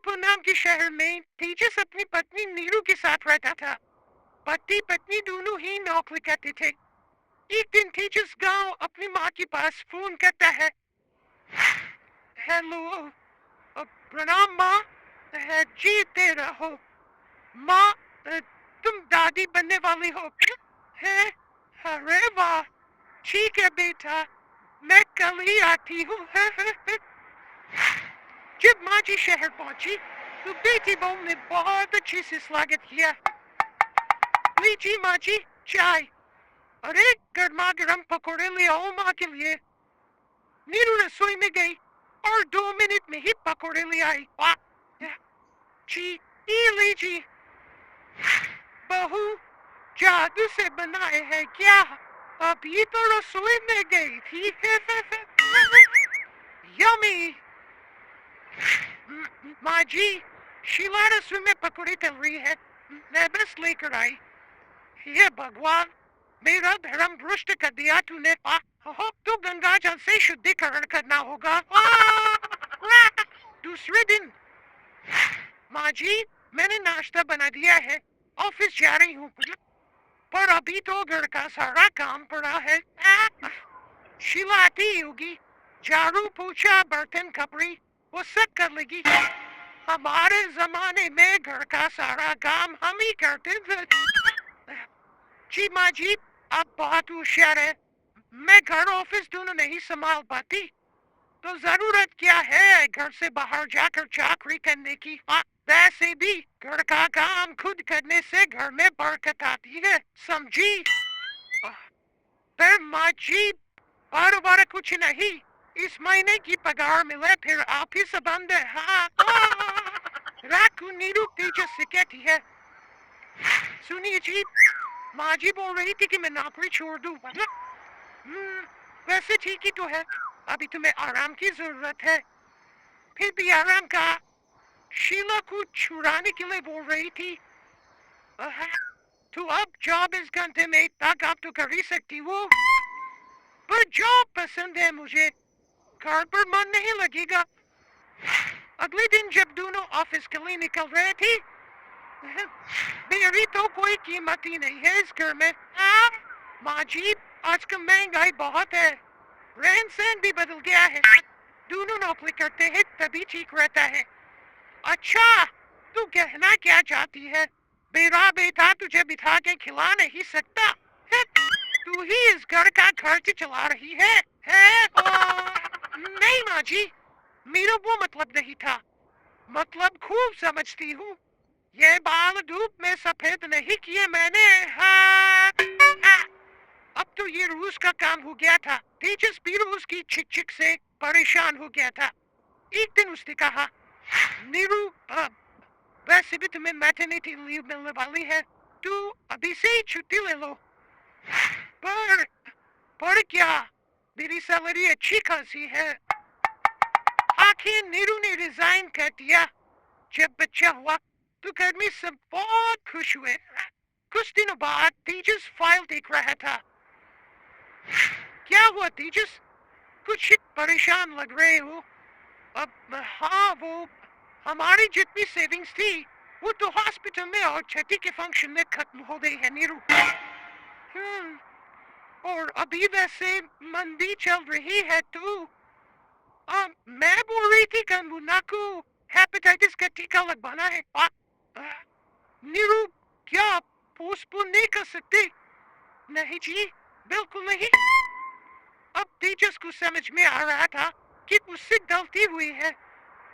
नीरूपुर नाम के शहर में तेजस अपनी पत्नी नीरू के साथ रहता था। पति पत्नी दोनों ही नौकरी करते थे। एक दिन तेजस गांव अपनी माँ के पास फोन करता है। हेलो, प्रणाम माँ। जीते रहो माँ। तुम दादी बनने वाली हो है? अरे वाह, ठीक है बेटा, मैं कल ही आती हूँ। जब माँ जी शहर पहुंची तो बेटी बहू ने बहुत अच्छे से स्वागत किया। लीजिए माँ जी, चाय। अरे गर्मा गर्म पकौड़े ले आओ माँ के लिए। नीरू रसोई में गई और 2 मिनट में ही पकौड़े ले आई। वाह जी, ये लीजिए। बहू जादू से बनाए हैं क्या? अभी तो रसोई में गई थी। यमी। माँ जी, शीला रसोई में पकौड़ी तल रही है, मैं बस लेकर आई। हे भगवान, मेरा धर्म भ्रष्ट कर दिया तूने। अब तो गंगा जल से शुद्धिकरण करना होगा। दूसरे दिन, माँ जी मैंने नाश्ता बना दिया है, ऑफिस जा रही हूँ, पर अभी तो घर का सारा काम पड़ा है। शीला आती होगी, झाड़ू पोछा बर्तन कपड़े वो सब कर लेगी। हमारे जमाने में घर का सारा काम हम ही करते थे। जी माँ जी, आप बहुत होशियार है। मैं घर ऑफिस दोनों नहीं संभाल पाती, तो जरूरत क्या है घर से बाहर जाकर चाकरी करने की। वैसे भी घर का काम खुद करने से घर में बरकत आती है, समझी? पर माँ जी, बार कुछ नहीं, इस महीने की पगार मिले फिर आप ही संबंध है। हाँ राकू नीरू तेजस से कहती है। सुनिए जी, माँ जी बोल रही थी कि मैं नौकरी छोड़ दूं। वैसे ठीक ही तो है, अभी तुम्हें आराम की जरूरत है। फिर भी आराम का शीला को छुड़ाने के लिए बोल रही थी। तो अब 24 घंटे में इतना काम तो कर ही सकती वो, पर जॉब पसंद है मुझे, घर पर मन नहीं लगेगा। अगले दिन जब दोनों ऑफिस के लिए निकल रहे थे, मेरी तो कोई कीमत ही नहीं है इस घर में। माँ जी, आजकल महंगाई बहुत है, रहन सहन भी बदल गया है। दोनों नौकरी करते हैं तभी ठीक रहता है। अच्छा, तू कहना क्या चाहती है? मेरा बेटा तुझे बिठा के खिला नहीं सकता है? तू ही इस घर का खर्च चला रही है? नहीं माँ जी, मेरा वो मतलब नहीं था। मतलब खूब समझती हूँ, ये बाल धूप में सफेद नहीं किए मैंने। अब तो ये रूस का काम हो गया था। तेजस भी रूस की छिक छिक से परेशान हो गया था। एक दिन उसने कहा, नीरू, वैसे भी तुम्हें मैटरनिटी लीव मिलने वाली है, तू अभी से ही छुट्टी ले लो। पर पर क्या, मेरी सैलरी अच्छी खासी है। आखिर नीरू ने रिजाइन कर दिया। जब बच्चा हुआ तो घर में सब बहुत खुश हुए। कुछ दिनों बाद तेजस फाइल देख रहा था। क्या हुआ तेजस, कुछ परेशान लग रहे हो? अब हाँ, वो हमारी जितनी सेविंग्स थी वो तो हॉस्पिटल में और छठी के फंक्शन में खत्म हो गई है नीरू। और अभी वैसे मंदी चल रही है तो मैं बोल रही थी कि मुन्ना को हेपेटाइटिस का टीका लगवाना है। नीरू, क्या पोस्टपोन नहीं कर सकते? नहीं जी, बिल्कुल नहीं। अब तेजस को समझ में आ रहा था कि उससे गलती हुई है।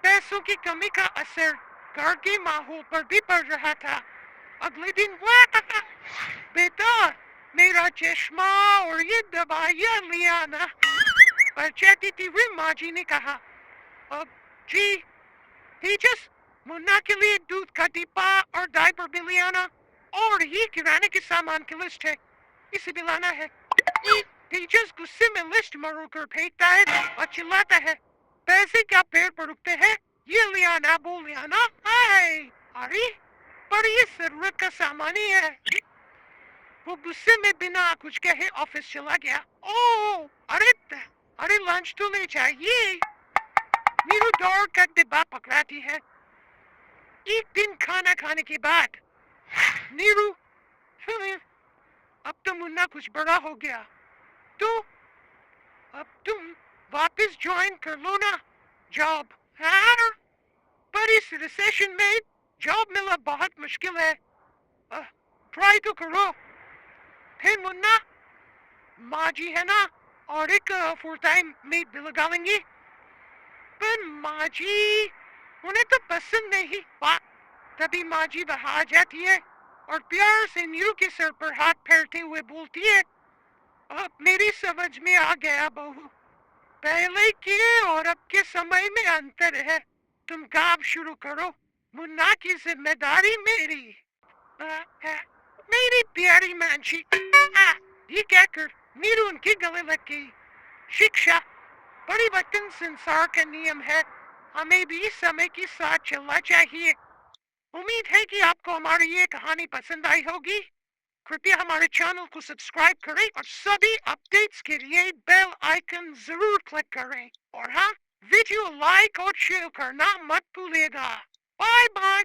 पैसों की कमी का असर घर के माहौल पर भी पड़ रहा था। अगले दिन, बेटा मेरा चश्मा और ये दवाइयाँ ले आना। पर चलती हुई माँ जी ने कहा, अब जी तेजस, मुन्ना के लिए दूध का डिब्बा और डायपर भी ले आना, और ये किराने के सामान की लिस्ट है, इसे भी लाना है। तेजस गुस्से में लिस्ट मरोड़ कर फेंकता है और चिल्लाता है, पैसे क्या पेड़ पर रुकते हैं? ये ले आना, वो ले आना। अरे पर ये जरूरत का सामान ही है। वो गुस्से में बिना कुछ कहे ऑफिस चला गया। ओ अरे अरे लंच तो ले चाहिए। नीरू दौड़ कर डिब्बा पकड़ाती है। एक दिन खाना खाने के बाद नीरू, अब तो मुन्ना कुछ बड़ा हो गया, तो अब तुम वापस ज्वाइन कर लो ना जॉब। हाँ, पर इस रिसेशन में जॉब मिलना बहुत मुश्किल है। ट्राई तो करो। फिर मुन्ना, माँ जी है ना, और एक फुल टाइम मेड भी लगा लेंगे। पर माँ जी, उन्हें तो पसंद नहीं। वाह, तभी माँ जी बाहर आ जाती है और प्यार से नीरू के सर पर हाथ फेरते हुए बोलती है, अब मेरी समझ में आ गया बहू, पहले के और अब के समय में अंतर है। तुम काम शुरू करो, मुन्ना की जिम्मेदारी मेरी। आ, आ, मेरी प्यारी मांझी। ये कहकर नीरू उनके गले लग गई। शिक्षा, परिवर्तन संसार का नियम है, हमें भी समय के साथ चलना चाहिए। उम्मीद है कि आपको हमारी ये कहानी पसंद आई होगी। कृपया हमारे चैनल को सब्सक्राइब करें और सभी अपडेट्स के लिए बेल आइकन जरूर क्लिक करें। और हाँ, वीडियो लाइक और शेयर करना मत भूलिएगा। Bye bye.